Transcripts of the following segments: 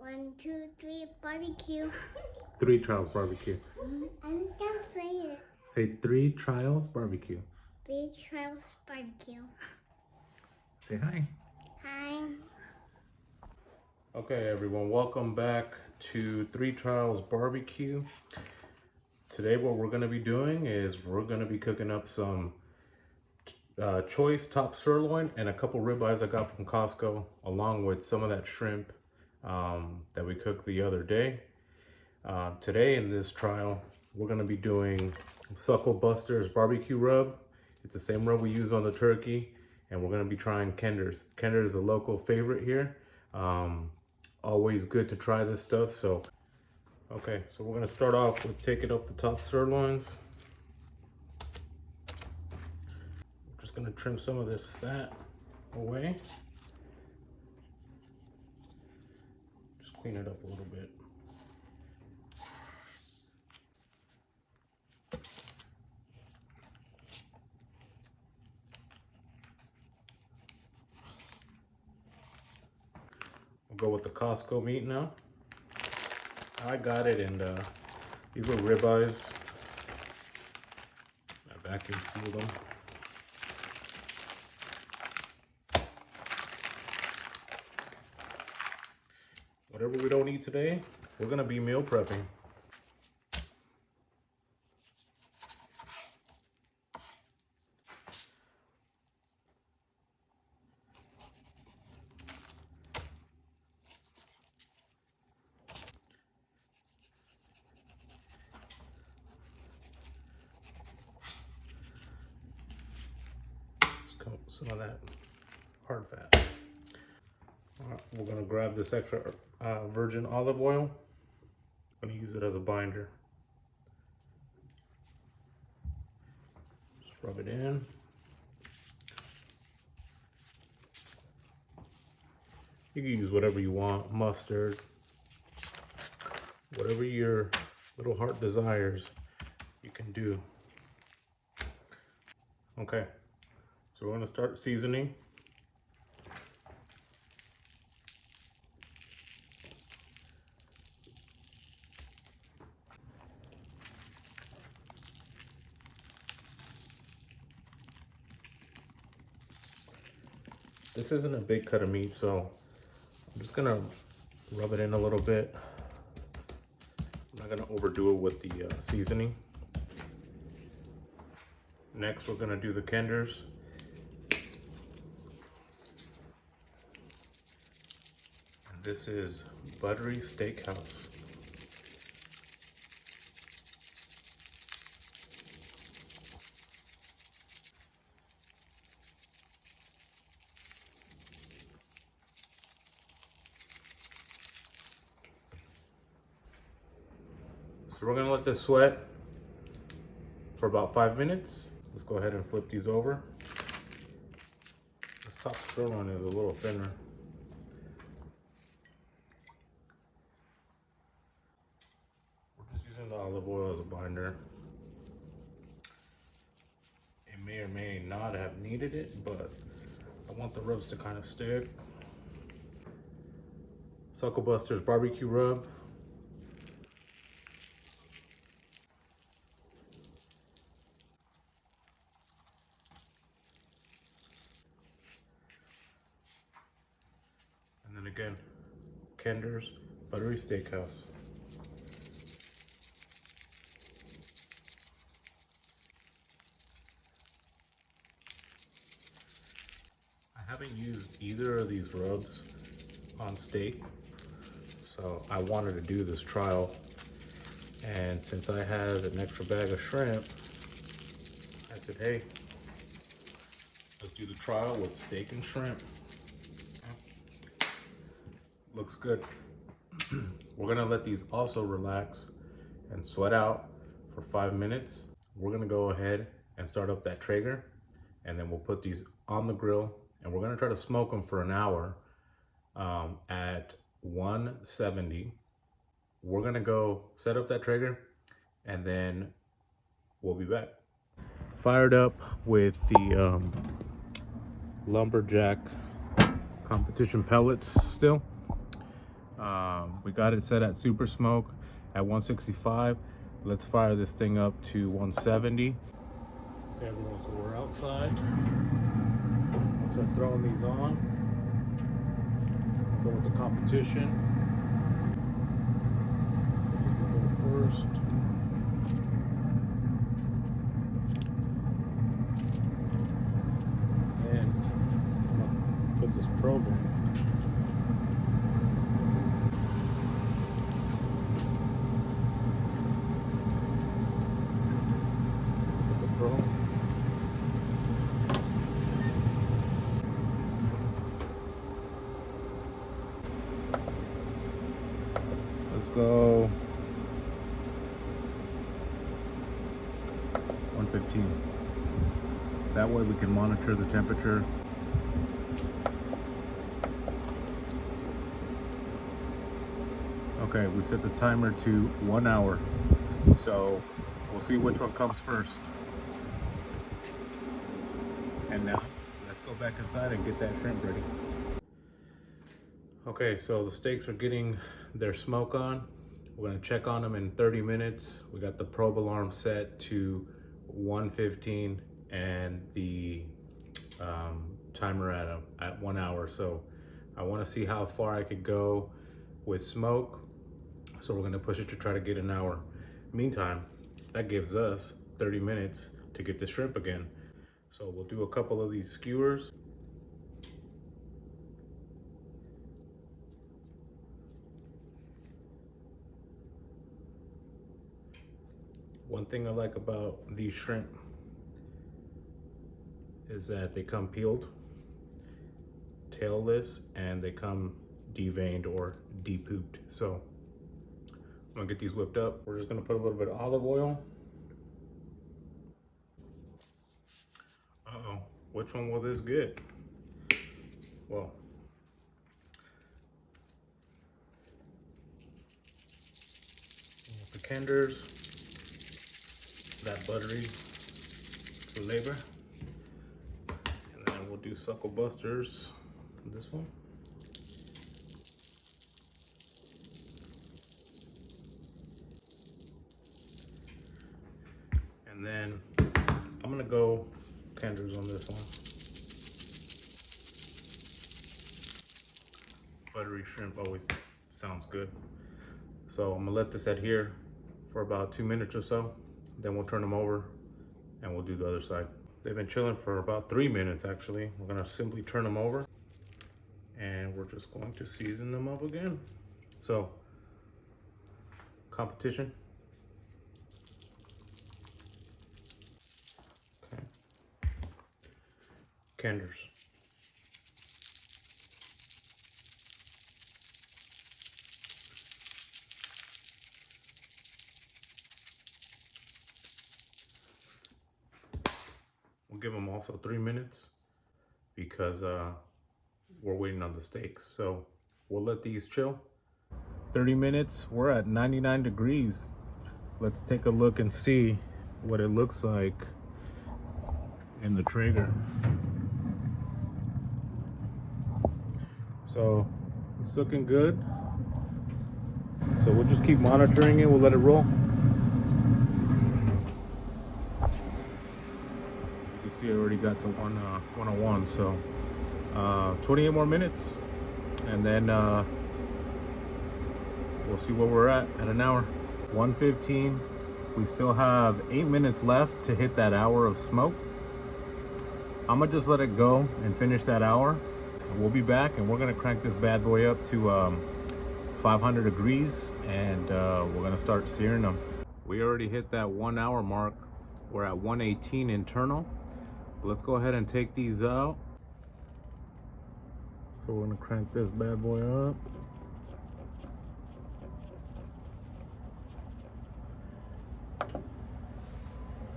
1, 2, 3, barbecue. 3 trials barbecue. I just can't say it. Say 3 trials barbecue. 3 trials barbecue. Say hi. Hi. Okay, everyone, welcome back to 3 Trials Barbecue. Today, what we're going to be doing is we're going to be cooking up some choice top sirloin and a couple ribeyes I got from Costco, along with some of that shrimp that we cooked the other day. Today in this trial, we're going to be doing Sucklebusters barbecue rub. It's the same rub we use on the turkey, and we're going to be trying Kender's. Kender's is a local favorite here. Always good to try this stuff. So okay, so we're going to start off with taking up the top sirloins. We're just going to trim some of this fat away. Just clean it up a little bit. We'll go with the Costco meat now. I got it in these were ribeyes. I vacuum sealed them. Whatever we don't eat today, we're gonna be meal prepping. Some of that hard fat. We're gonna grab this extra virgin olive oil. I'm gonna use it as a binder. Just rub it in. You can use whatever you want, mustard, whatever your little heart desires, you can do. Okay. So we're going to start seasoning. This isn't a big cut of meat, so I'm just going to rub it in a little bit. I'm not going to overdo it with the seasoning. Next, we're going to do the Kender's. This is buttery steakhouse. So we're gonna let this sweat for about 5 minutes. Let's go ahead and flip these over. This top sirloin is a little thinner. Using the olive oil as a binder. It may or may not have needed it, but I want the rubs to kind of stick. Sucklebusters barbecue rub. And then again, Kender's buttery steakhouse. I haven't used either of these rubs on steak, so I wanted to do this trial. And since I had an extra bag of shrimp, I said, hey, let's do the trial with steak and shrimp. Looks good. We're gonna let these also relax and sweat out for 5 minutes. We're gonna go ahead and start up that Traeger, and then we'll put these on the grill. And we're gonna try to smoke them for an hour at 170. We're gonna go set up that Traeger, and then we'll be back. Fired up with the Lumberjack competition pellets still. We got it set at super smoke at 165. Let's fire this thing up to 170. Okay, everyone, so we're outside. Once I've thrown these on, we'll go with the competition. We'll go first. And I'm gonna put this probe in. Put the probe. Let's go 115. That way we can monitor the temperature. Okay, we set the timer to 1 hour. So we'll see which one comes first. And now let's go back inside and get that shrimp ready. Okay, so the steaks are getting their smoke on. We're gonna check on them in 30 minutes. We got the probe alarm set to 115 and the timer at 1 hour. So I wanna see how far I could go with smoke. So we're gonna push it to try to get an hour. Meantime, that gives us 30 minutes to get the shrimp again. So we'll do a couple of these skewers. One thing I like about these shrimp is that they come peeled, tailless, and they come deveined or de-pooped. So I'm gonna get these whipped up. We're just gonna put a little bit of olive oil. Uh-oh, which one will this get? Well, the kenders, that buttery flavor, and then we'll do Sucklebusters, this one. And then I'm gonna go tenders on this one. Buttery shrimp always sounds good. So I'm gonna let this adhere for about 2 minutes or so. Then we'll turn them over and we'll do the other side. They've been chilling for about 3 minutes actually. We're gonna simply turn them over and we're just going to season them up again. So, competition. Okay. Kenders. We'll give them also 3 minutes because we're waiting on the steaks. So we'll let these chill. 30 minutes, we're at 99 degrees. Let's take a look and see what it looks like in the Traeger. So it's looking good. So we'll just keep monitoring it, we'll let it roll. See, I already got to 101, so 28 more minutes and then we'll see where we're at an hour. 1:15. We still have 8 minutes left to hit that hour of smoke. I'm gonna just let it go and finish that hour. We'll be back and we're gonna crank this bad boy up to 500 degrees and we're gonna start searing them. We already hit that 1 hour mark. We're at 118 internal. Let's go ahead and take these out. So we're gonna crank this bad boy up.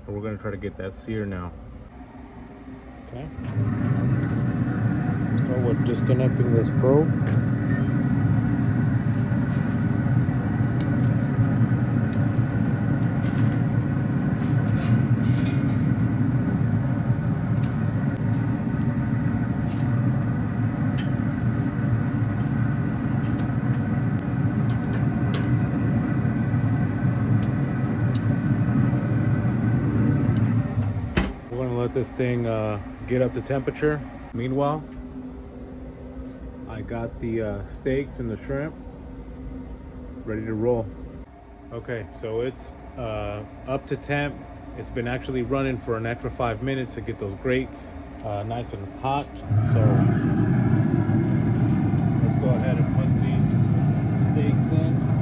And we're gonna try to get that sear now. Okay. So we're disconnecting this probe. this thing get up to temperature. Meanwhile, I got the steaks and the shrimp ready to roll. Okay, so it's up to temp. It's been actually running for an extra 5 minutes to get those grates nice and hot. So let's go ahead and put these steaks in.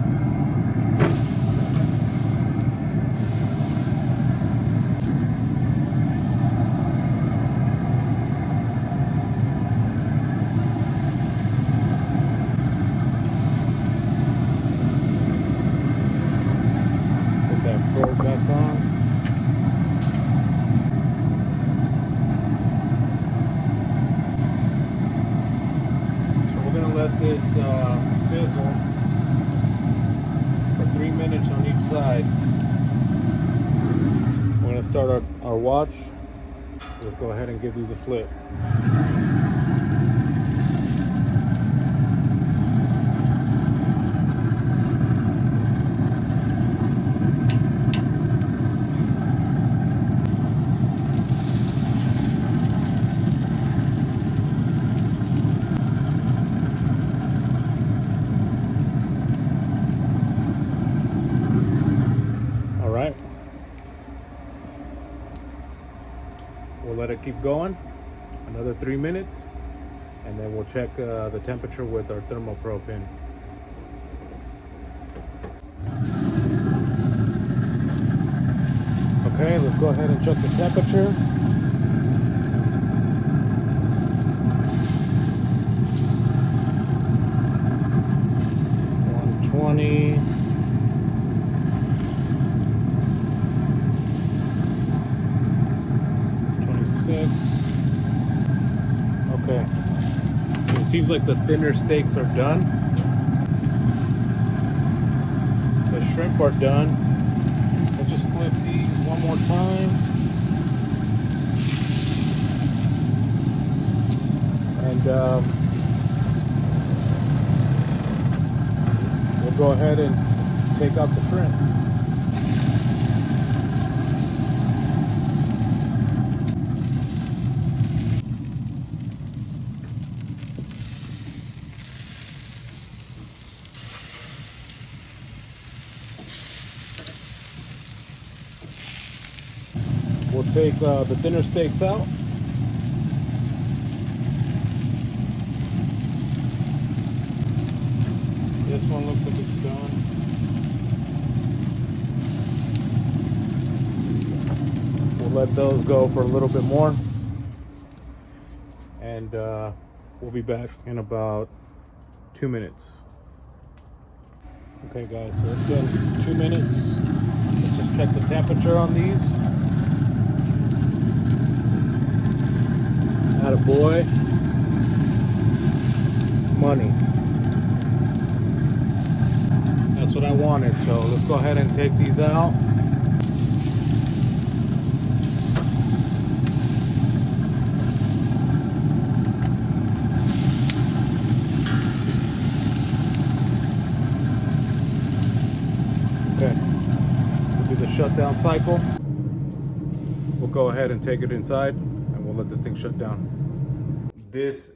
Put that probe back on. Let this sizzle for 3 minutes on each side. We're going to start our watch. Let's go ahead and give these a flip. We'll let it keep going another 3 minutes, and then we'll check the temperature with our thermal probe pin. Okay, let's go ahead and check the temperature. Okay, so it seems like the thinner steaks are done. The shrimp are done. Let's just flip these one more time. And we'll go ahead and take out the shrimp. We'll take the thinner steaks out. This one looks like it's done. We'll let those go for a little bit more. And we'll be back in about 2 minutes. Okay guys, so it's been 2 minutes. Let's just check the temperature on these. Attaboy. Money. That's what I wanted. So let's go ahead and take these out. Okay. We'll do the shutdown cycle. We'll go ahead and take it inside, and we'll let this thing shut down. This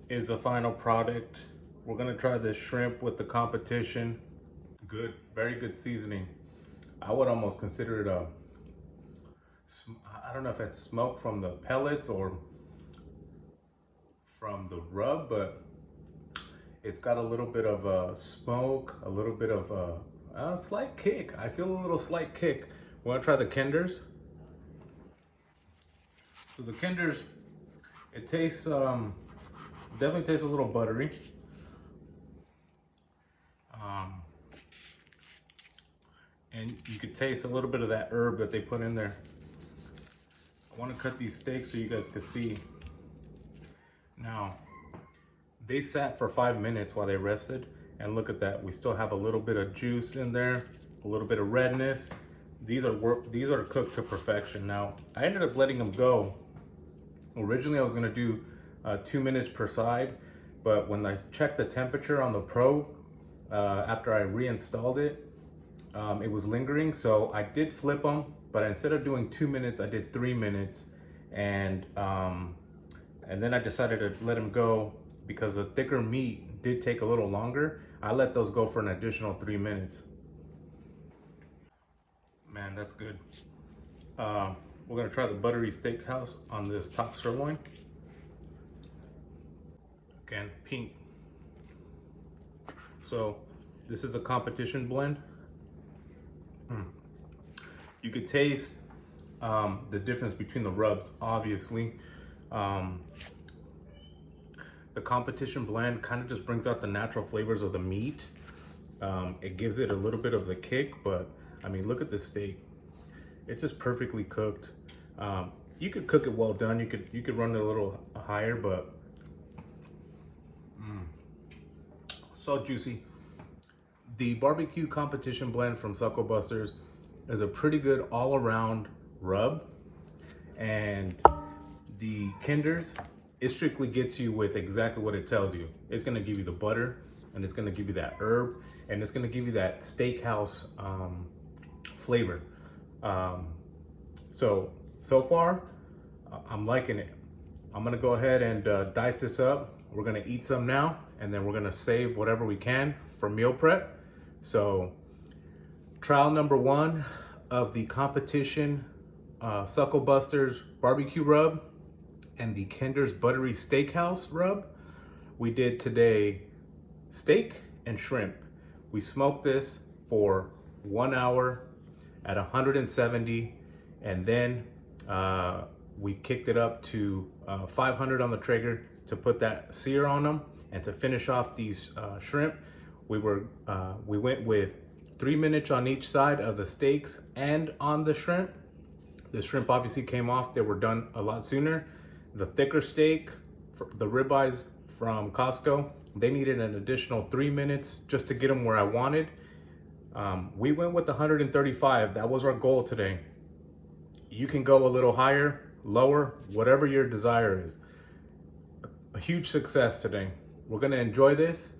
is a final product. We're gonna try this shrimp with the competition. Good, very good seasoning. I would almost consider it I don't know if it's smoke from the pellets or from the rub, but it's got a little bit of a smoke, a little bit of a slight kick. I feel a little slight kick. We're gonna try the Kinders. So the Kinders, it tastes, definitely tastes a little buttery. And you could taste a little bit of that herb that they put in there. I want to cut these steaks so you guys can see. Now, they sat for 5 minutes while they rested, and look at that. We still have a little bit of juice in there, a little bit of redness. These are cooked to perfection. Now, I ended up letting them go. Originally, I was gonna do 2 minutes per side, but when I checked the temperature on the probe, after I reinstalled it, it was lingering. So I did flip them, but instead of doing 2 minutes, I did 3 minutes. and then I decided to let them go because the thicker meat did take a little longer. I let those go for an additional 3 minutes. Man, that's good. We're gonna try the buttery steakhouse on this top sirloin. Again, pink. So this is a competition blend. You could taste the difference between the rubs, obviously. The competition blend kind of just brings out the natural flavors of the meat. It gives it a little bit of the kick, but I mean, look at this steak. It's just perfectly cooked. You could cook it well done. You could run it a little higher, but so juicy. The barbecue competition blend from Sucklebusters is a pretty good all-around rub, and the Kinders, it strictly gets you with exactly what it tells you. It's gonna give you the butter, and it's gonna give you that herb, and it's gonna give you that steakhouse flavor. So far, I'm liking it. I'm gonna go ahead and dice this up. We're gonna eat some now, and then we're gonna save whatever we can for meal prep. So trial number 1 of the competition Sucklebusters barbecue rub and the Kinder's buttery steakhouse rub. We did today steak and shrimp. We smoked this for 1 hour at 170, and then we kicked it up to 500 on the Traeger to put that sear on them. And to finish off these shrimp, we went with 3 minutes on each side of the steaks and on the shrimp. The shrimp obviously came off, they were done a lot sooner. The thicker steak, the ribeyes from Costco, they needed an additional 3 minutes just to get them where I wanted. We went with 135, that was our goal today. You can go a little higher, lower, whatever your desire is. A huge success today. We're gonna enjoy this.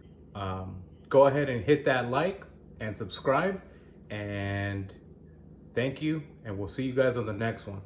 Go ahead and hit that like and subscribe, and thank you, and we'll see you guys on the next one.